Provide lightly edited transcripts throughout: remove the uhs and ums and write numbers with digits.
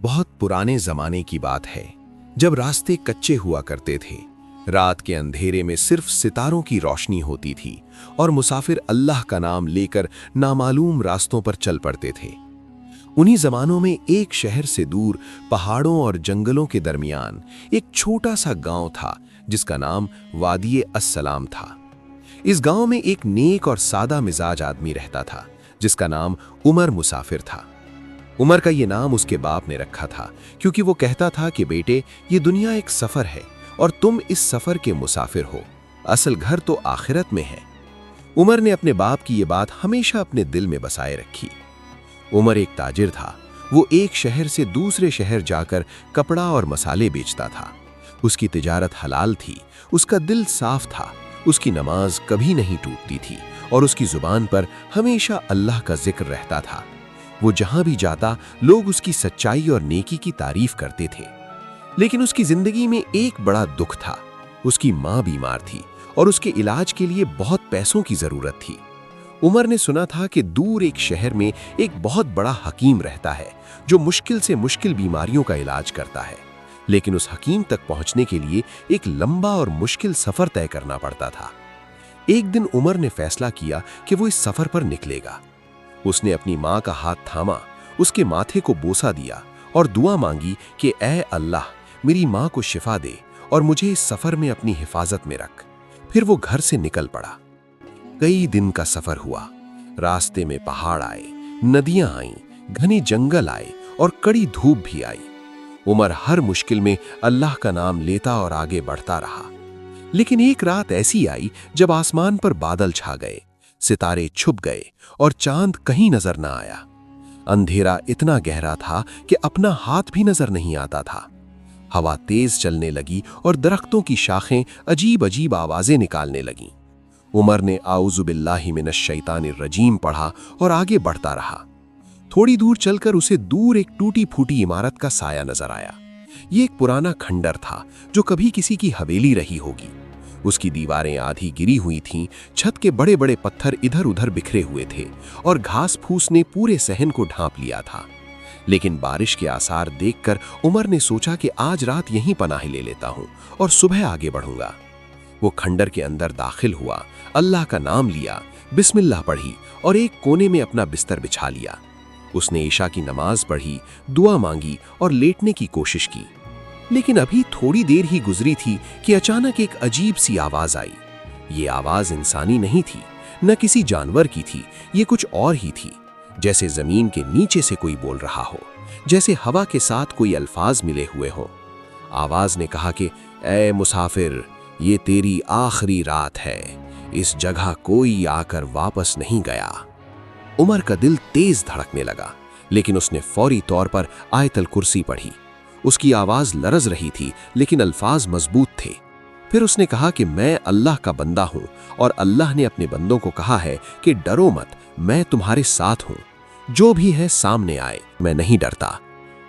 बहुत पुराने जमाने की बात है, जब रास्ते कच्चे हुआ करते थे। रात के अंधेरे में सिर्फ सितारों की रोशनी होती थी और मुसाफिर अल्लाह का नाम लेकर नामालूम रास्तों पर चल पड़ते थे। उन्हीं जमानों में एक शहर से दूर पहाड़ों और जंगलों के दरमियान एक छोटा सा गांव था जिसका नाम वादी अस्सलाम था। इस गांव में एक नेक और सादा मिजाज आदमी रहता था जिसका नाम उमर मुसाफिर था। उमर का ये नाम उसके बाप ने रखा था क्योंकि वो कहता था कि बेटे, ये दुनिया एक सफर है और तुम इस सफर के मुसाफिर हो, असल घर तो आखिरत में है। उमर ने अपने बाप की ये बात हमेशा अपने दिल में बसाए रखी। उमर एक ताजिर था। वो एक शहर से दूसरे शहर जाकर कपड़ा और मसाले बेचता था। उसकी तिजारत हलाल थी, उसका दिल साफ था, उसकी नमाज कभी नहीं टूटती थी और उसकी जुबान पर हमेशा अल्लाह का जिक्र रहता था। वो जहां भी जाता लोग उसकी सच्चाई और नेकी की तारीफ करते थे। लेकिन उसकी जिंदगी में एक बड़ा दुख था। उसकी माँ बीमार थी और उसके इलाज के लिए बहुत पैसों की जरूरत थी। उमर ने सुना था कि दूर एक शहर में एक बहुत बड़ा हकीम रहता है जो मुश्किल से मुश्किल बीमारियों का इलाज करता है, लेकिन उस हकीम तक पहुंचने के लिए एक लंबा और मुश्किल सफर तय करना पड़ता था। एक दिन उमर ने फैसला किया कि वो इस सफर पर निकलेगा। उसने अपनी माँ का हाथ थामा, उसके माथे को बोसा दिया और दुआ मांगी कि ऐ अल्लाह, मेरी माँ को शिफा दे और मुझे इस सफर में अपनी हिफाजत में रख। फिर वो घर से निकल पड़ा। कई दिन का सफर हुआ। रास्ते में पहाड़ आए, नदियां आईं, घने जंगल आए और कड़ी धूप भी आई। उमर हर मुश्किल में अल्लाह का नाम लेता और आगे बढ़ता रहा। लेकिन एक रात ऐसी आई जब आसमान पर बादल छा गए, सितारे छुप गए और चांद कहीं नजर न आया। अंधेरा इतना गहरा था कि अपना हाथ भी नजर नहीं आता था। हवा तेज चलने लगी और दरख्तों की शाखें अजीब अजीब आवाजें निकालने लगीं। उमर ने आऊज़ु बिल्लाहि मिनश शैतानिर रजीम पढ़ा और आगे बढ़ता रहा। थोड़ी दूर चलकर उसे दूर एक टूटी फूटी इमारत का साया नजर आया। ये एक पुराना खंडर था जो कभी किसी की हवेली रही होगी। उसकी दीवारें आधी गिरी हुई थीं, छत के बड़े बड़े पत्थर इधर उधर बिखरे हुए थे और घास फूस ने पूरे सहन को ढांप लिया था। लेकिन बारिश के आसार देखकर उमर ने सोचा कि आज रात यहीं पनाह ले लेता हूं और सुबह आगे बढ़ूंगा। वो खंडर के अंदर दाखिल हुआ, अल्लाह का नाम लिया, बिस्मिल्लाह पढ़ी और एक कोने में अपना बिस्तर बिछा लिया। उसने ईशा की नमाज पढ़ी, दुआ मांगी और लेटने की कोशिश की। लेकिन अभी थोड़ी देर ही गुजरी थी कि अचानक एक अजीब सी आवाज आई। ये आवाज इंसानी नहीं थी, न किसी जानवर की थी, ये कुछ और ही थी। जैसे जमीन के नीचे से कोई बोल रहा हो, जैसे हवा के साथ कोई अल्फाज मिले हुए हों। आवाज ने कहा कि ऐ मुसाफिर, ये तेरी आखिरी रात है, इस जगह कोई आकर वापस नहीं गया। उमर का दिल तेज धड़कने लगा, लेकिन उसने फौरी तौर पर आयतल कुर्सी पढ़ी। उसकी आवाज लरज रही थी लेकिन अल्फाज मजबूत थे। फिर उसने कहा कि मैं अल्लाह का बंदा हूं और अल्लाह ने अपने बंदों को कहा है कि डरो मत, मैं तुम्हारे साथ हूं। जो भी है सामने आए, मैं नहीं डरता।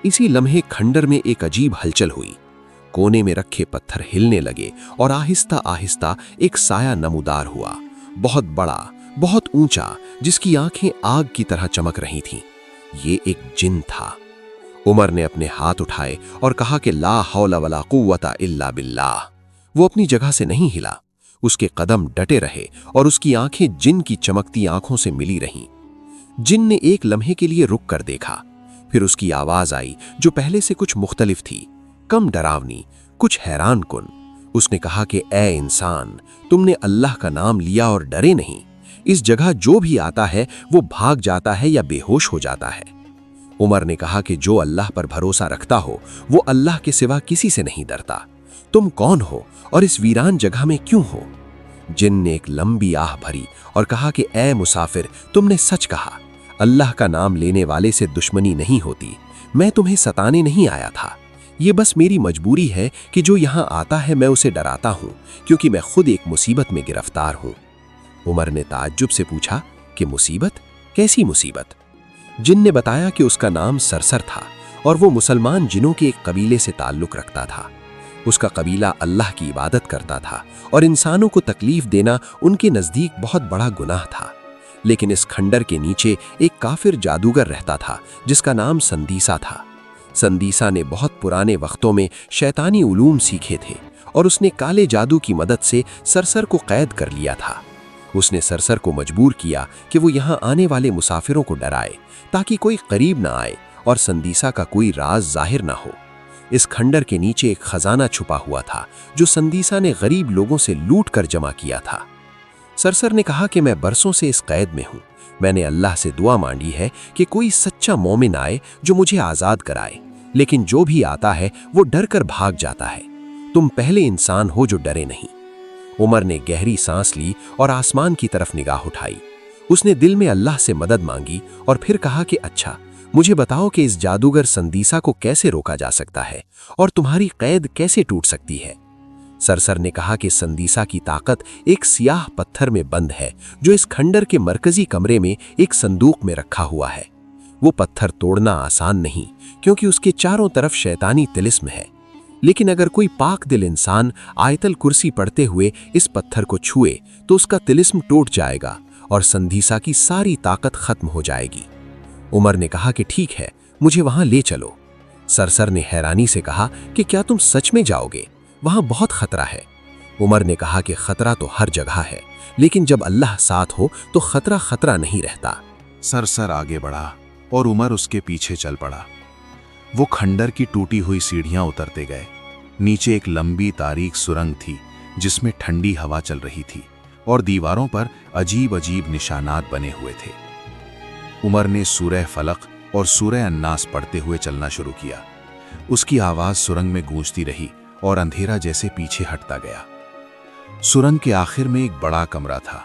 इसी लम्हे खंडर में एक अजीब हलचल हुई। कोने में रखे पत्थर हिलने लगे और आहिस्ता आहिस्ता एक साया नमूदार हुआ, बहुत बड़ा, बहुत ऊंचा, जिसकी आंखें आग की तरह चमक रही थीं। ये एक जिन था। उमर ने अपने हाथ उठाए और कहा कि ला हौला वला कुव्वता इल्ला बिल्लाह। वो अपनी जगह से नहीं हिला। उसके कदम डटे रहे और उसकी आंखें जिन की चमकती आंखों से मिली रहीं। जिन ने एक लम्हे के लिए रुक कर देखा। फिर उसकी आवाज आई जो पहले से कुछ मुख्तलिफ थी, कम डरावनी, कुछ हैरान कुन। उसने कहा कि ऐ इंसान, तुमने अल्लाह का नाम लिया और डरे नहीं। इस जगह जो भी आता है वो भाग जाता है या बेहोश हो जाता है। उमर ने कहा कि जो अल्लाह पर भरोसा रखता हो वो अल्लाह के सिवा किसी से नहीं डरता। तुम कौन हो और इस वीरान जगह में क्यों हो? जिन ने एक लंबी आह भरी और कहा कि ऐ मुसाफिर, तुमने सच कहा। अल्लाह का नाम लेने वाले से दुश्मनी नहीं होती। मैं तुम्हें सताने नहीं आया था। ये बस मेरी मजबूरी है कि जो यहाँ आता है मैं उसे डराता हूँ, क्योंकि मैं खुद एक मुसीबत में गिरफ्तार हूँ। उमर ने ताज्जुब से पूछा कि मुसीबत? कैसी मुसीबत? जिन ने बताया कि उसका नाम सरसर था और वो मुसलमान जिनों के एक कबीले से ताल्लुक रखता था। उसका कबीला अल्लाह की इबादत करता था और इंसानों को तकलीफ देना उनके नज़दीक बहुत बड़ा गुनाह था। लेकिन इस खंडर के नीचे एक काफिर जादूगर रहता था जिसका नाम संदीसा था। संदीसा ने बहुत पुराने वक्तों में शैतानी उलूम सीखे थे और उसने काले जादू की मदद से सरसर को कैद कर लिया था। उसने सरसर को मजबूर किया कि वो यहाँ आने वाले मुसाफिरों को डराए ताकि कोई करीब ना आए और संदीसा का कोई राज जाहिर ना हो। इस खंडर के नीचे एक खजाना छुपा हुआ था जो संदीसा ने गरीब लोगों से लूट कर जमा किया था। सरसर ने कहा कि मैं बरसों से इस कैद में हूँ। मैंने अल्लाह से दुआ मांगी है कि कोई सच्चा मोमिन आए जो मुझे आज़ाद कराए, लेकिन जो भी आता है वो डर कर भाग जाता है। तुम पहले इंसान हो जो डरे नहीं। उमर ने गहरी सांस ली और आसमान की तरफ निगाह उठाई। उसने दिल में अल्लाह से मदद मांगी और फिर कहा कि अच्छा, मुझे बताओ कि इस जादूगर संदीसा को कैसे रोका जा सकता है और तुम्हारी कैद कैसे टूट सकती है। सरसर ने कहा कि संदीसा की ताकत एक सियाह पत्थर में बंद है जो इस खंडर के मरकजी कमरे में एक संदूक में रखा हुआ है। वो पत्थर तोड़ना आसान नहीं क्योंकि उसके चारों तरफ शैतानी तिलिस्म है, लेकिन अगर कोई पाक दिल इंसान आयतल कुर्सी पढ़ते हुए इस पत्थर को छुए तो उसका तिलिस्म टूट जाएगा और संदीसा की सारी ताकत खत्म हो जाएगी। उमर ने कहा कि ठीक है, मुझे वहां ले चलो। सरसर ने हैरानी से कहा कि क्या तुम सच में जाओगे? वहां बहुत खतरा है। उमर ने कहा कि खतरा तो हर जगह है, लेकिन जब अल्लाह साथ हो तो खतरा खतरा नहीं रहता। सरसर आगे बढ़ा और उमर उसके पीछे चल पड़ा। वो खंडर की टूटी हुई सीढ़ियां उतरते गए। नीचे एक लंबी तारीख सुरंग थी जिसमें ठंडी हवा चल रही थी और दीवारों पर अजीब अजीब निशानात बने हुए थे। उमर ने सूरह फलक और सूरह अन्नास पढ़ते हुए चलना शुरू किया। उसकी आवाज सुरंग में गूंजती रही और अंधेरा जैसे पीछे हटता गया। सुरंग के आखिर में एक बड़ा कमरा था।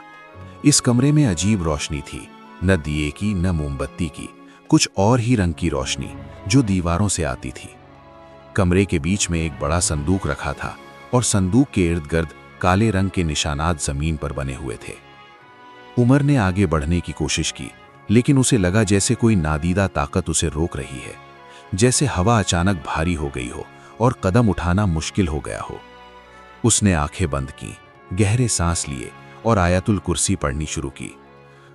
इस कमरे में अजीब रोशनी थी, न दिए की न मोमबत्ती की, कुछ और ही रंग की रोशनी जो दीवारों से आती थी। कमरे के बीच में एक बड़ा संदूक रखा था और संदूक के इर्द गिर्द काले रंग के निशानात जमीन पर बने हुए थे। उमर ने आगे बढ़ने की कोशिश की, लेकिन उसे लगा जैसे कोई नादीदा ताकत उसे रोक रही है, जैसे हवा अचानक भारी हो गई हो और कदम उठाना मुश्किल हो गया हो। उसने आंखें बंद की, गहरे सांस लिए और आयतुल कुर्सी पढ़नी शुरू की।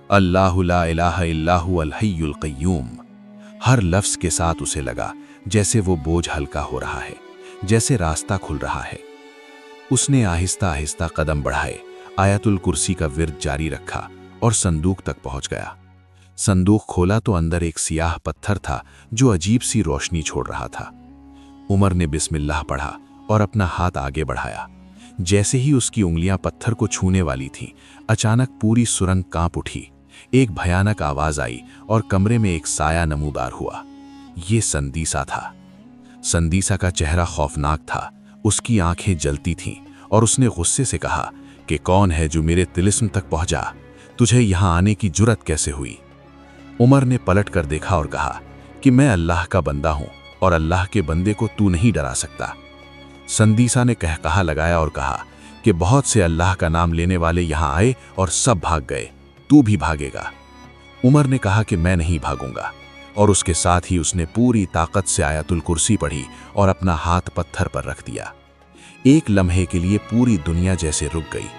अल्लाहु ला इलाहा इल्लाहु अल हय्युल क़य्यूम। हर लफ्ज़ के साथ उसे लगा जैसे वो बोझ हल्का हो रहा है, जैसे रास्ता खुल रहा है। उसने आहिस्ता आहिस्ता कदम बढ़ाए, आयतुल कुर्सी का विर्द जारी रखा और संदूक तक पहुंच गया। संदूक खोला तो अंदर एक सियाह पत्थर था जो अजीब सी रोशनी छोड़ रहा था। उमर ने बिस्मिल्लाह पढ़ा और अपना हाथ आगे बढ़ाया। जैसे ही उसकी उंगलियां पत्थर को छूने वाली थीं, अचानक पूरी सुरंग कांप उठी। एक भयानक आवाज आई और कमरे में एक साया नमूदार हुआ। ये संदीसा था। संदीसा का चेहरा खौफनाक था, उसकी आंखें जलती थीं और उसने गुस्से से कहा कि कौन है जो मेरे तिलिस्म तक पहुंचा? तुझे यहां आने की जुर्रत कैसे हुई? उमर ने पलट कर देखा और कहा कि मैं अल्लाह का बंदा हूं और अल्लाह के बंदे को तू नहीं डरा सकता। संदीसा ने कहा लगाया और कहा कि बहुत से अल्लाह का नाम लेने वाले यहां आए और सब भाग गए, तू भी भागेगा। उमर ने कहा कि मैं नहीं भागूंगा, और उसके साथ ही उसने पूरी ताकत से आयतुल कुर्सी पढ़ी और अपना हाथ पत्थर पर रख दिया। एक लम्हे के लिए पूरी दुनिया जैसे रुक गई।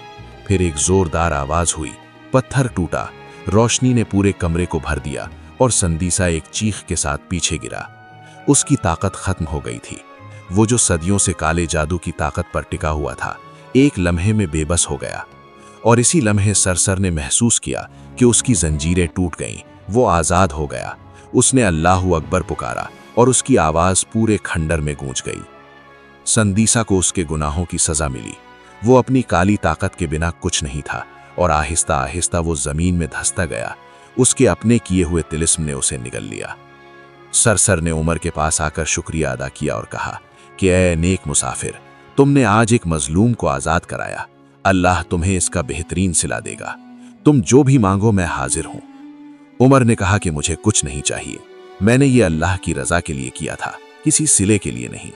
फिर एक जोरदार आवाज हुई, पत्थर टूटा, रोशनी ने पूरे कमरे को भर दिया और संदीसा एक चीख के साथ पीछे गिरा। उसकी ताकत खत्म हो गई थी। वो जो सदियों से काले जादू की ताकत पर टिका हुआ था, एक लम्हे में बेबस हो गया। और इसी लम्हे सरसर ने महसूस किया कि उसकी जंजीरें टूट गईं, वो आज़ाद हो गया। उसने अल्लाहु अकबर पुकारा और उसकी आवाज़ पूरे खंडर में गूंज गई। संदीसा को उसके गुनाहों की सज़ा मिली। वो अपनी काली ताकत के बिना कुछ नहीं था और आहिस्ता आहिस्ता वो ज़मीन में धंसता गया। उसके अपने किए हुए तिलिस्म ने उसे निगल लिया। सरसर ने उमर के पास आकर शुक्रिया अदा किया और कहा कि ऐ नेक मुसाफिर, तुमने आज एक मजलूम को आज़ाद कराया। अल्लाह तुम्हें इसका बेहतरीन सिला देगा। तुम जो भी मांगो मैं हाजिर हूं। उमर ने कहा कि मुझे कुछ नहीं चाहिए, मैंने ये अल्लाह की रजा के लिए किया था, किसी सिले के लिए नहीं।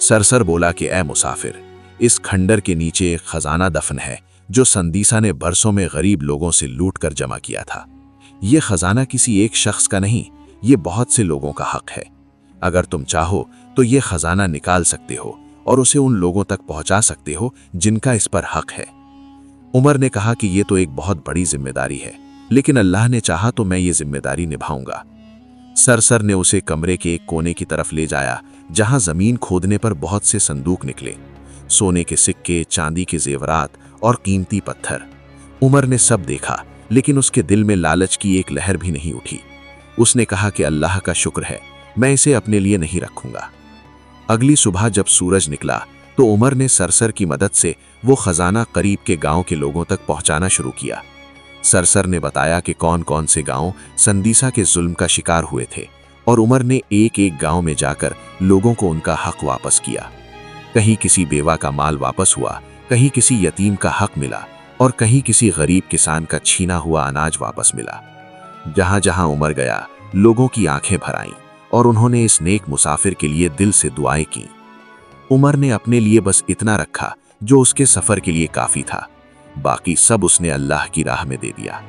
सरसर बोला कि ऐ मुसाफिर, इस खंडर के नीचे एक खजाना दफन है जो संदीसा ने बरसों में गरीब लोगों से लूट कर जमा किया था। ये खजाना किसी एक शख्स का नहीं, ये बहुत से लोगों का हक है। अगर तुम चाहो तो ये खजाना निकाल सकते हो और उसे उन लोगों तक पहुंचा सकते हो जिनका इस पर हक है। उमर ने कहा कि ये तो एक बहुत बड़ी जिम्मेदारी है, लेकिन अल्लाह ने चाहा तो मैं ये जिम्मेदारी निभाऊंगा। सरसर ने उसे कमरे के एक कोने की तरफ ले जाया, जहां जमीन खोदने पर बहुत से संदूक निकले, सोने के सिक्के, चांदी के जेवरात और कीमती पत्थर। उमर ने सब देखा, लेकिन उसके दिल में लालच की एक लहर भी नहीं उठी। उसने कहा कि अल्लाह का शुक्र है, मैं इसे अपने लिए नहीं रखूंगा। अगली सुबह जब सूरज निकला तो उमर ने सरसर की मदद से वो खजाना करीब के गांव के लोगों तक पहुंचाना शुरू किया। सरसर ने बताया कि कौन कौन से गांव संदीसा के जुल्म का शिकार हुए थे, और उमर ने एक एक गांव में जाकर लोगों को उनका हक वापस किया। कहीं किसी बेवा का माल वापस हुआ, कहीं किसी यतीम का हक मिला, और कहीं किसी गरीब किसान का छीना हुआ अनाज वापस मिला। जहां जहां उमर गया, लोगों की आंखें भर आईं और उन्होंने इस नेक मुसाफिर के लिए दिल से दुआएं की। उमर ने अपने लिए बस इतना रखा जो उसके सफर के लिए काफी था, बाकी सब उसने अल्लाह की राह में दे दिया।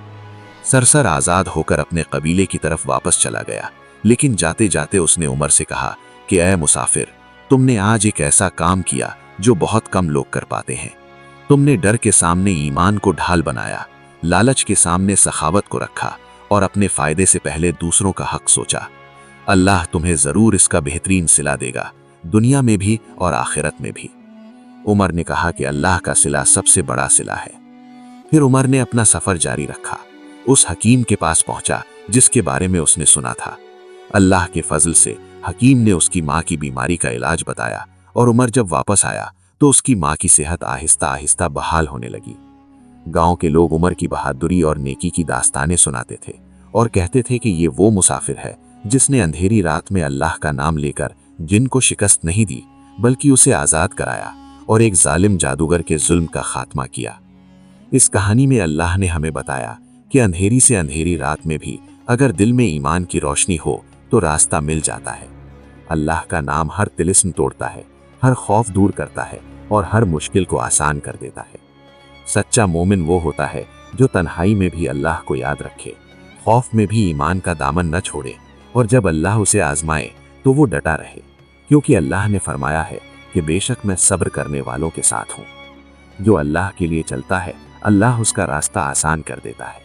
सरसर आजाद होकर अपने कबीले की तरफ वापस चला गया, लेकिन जाते जाते उसने उमर से कहा कि ऐ मुसाफिर, तुमने आज एक ऐसा काम किया जो बहुत कम लोग कर पाते हैं। तुमने डर के सामने ईमान को ढाल बनाया, लालच के सामने सखावत को रखा और अपने फायदे से पहले दूसरों का हक सोचा। अल्लाह तुम्हें जरूर इसका बेहतरीन सिला देगा, दुनिया में भी और आखिरत में भी। उमर ने कहा कि अल्लाह का सिला सबसे बड़ा सिला है। फिर उमर ने अपना सफर जारी रखा। उस हकीम के पास पहुंचा जिसके बारे में उसने सुना था। अल्लाह के फजल से हकीम ने उसकी माँ की बीमारी का इलाज बताया, और उमर जब वापस आया तो उसकी माँ की सेहत आहिस्ता आहिस्ता बहाल होने लगी। गांव के लोग उमर की बहादुरी और नेकी की दास्तानें सुनाते थे और कहते थे कि ये वो मुसाफिर है जिसने अंधेरी रात में अल्लाह का नाम लेकर जिन को शिकस्त नहीं दी, बल्कि उसे आज़ाद कराया और एक जालिम जादूगर के जुल्म का खात्मा किया। इस कहानी में अल्लाह ने हमें बताया कि अंधेरी से अंधेरी रात में भी अगर दिल में ईमान की रोशनी हो तो रास्ता मिल जाता है। अल्लाह का नाम हर तिलिस्म तोड़ता है, हर खौफ दूर करता है और हर मुश्किल को आसान कर देता है। सच्चा मोमिन वो होता है जो तन्हाई में भी अल्लाह को याद रखे, खौफ में भी ईमान का दामन न छोड़े, और जब अल्लाह उसे आजमाए तो वो डटा रहे, क्योंकि अल्लाह ने फरमाया है कि बेशक मैं सब्र करने वालों के साथ हूँ। जो अल्लाह के लिए चलता है, अल्लाह उसका रास्ता आसान कर देता है।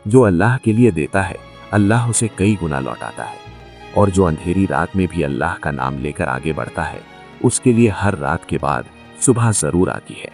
जो अल्लाह के लिए देता है, अल्लाह उसे कई गुना लौटाता है। और जो अंधेरी रात में भी अल्लाह का नाम लेकर आगे बढ़ता है, उसके लिए हर रात के बाद सुबह जरूर आती है।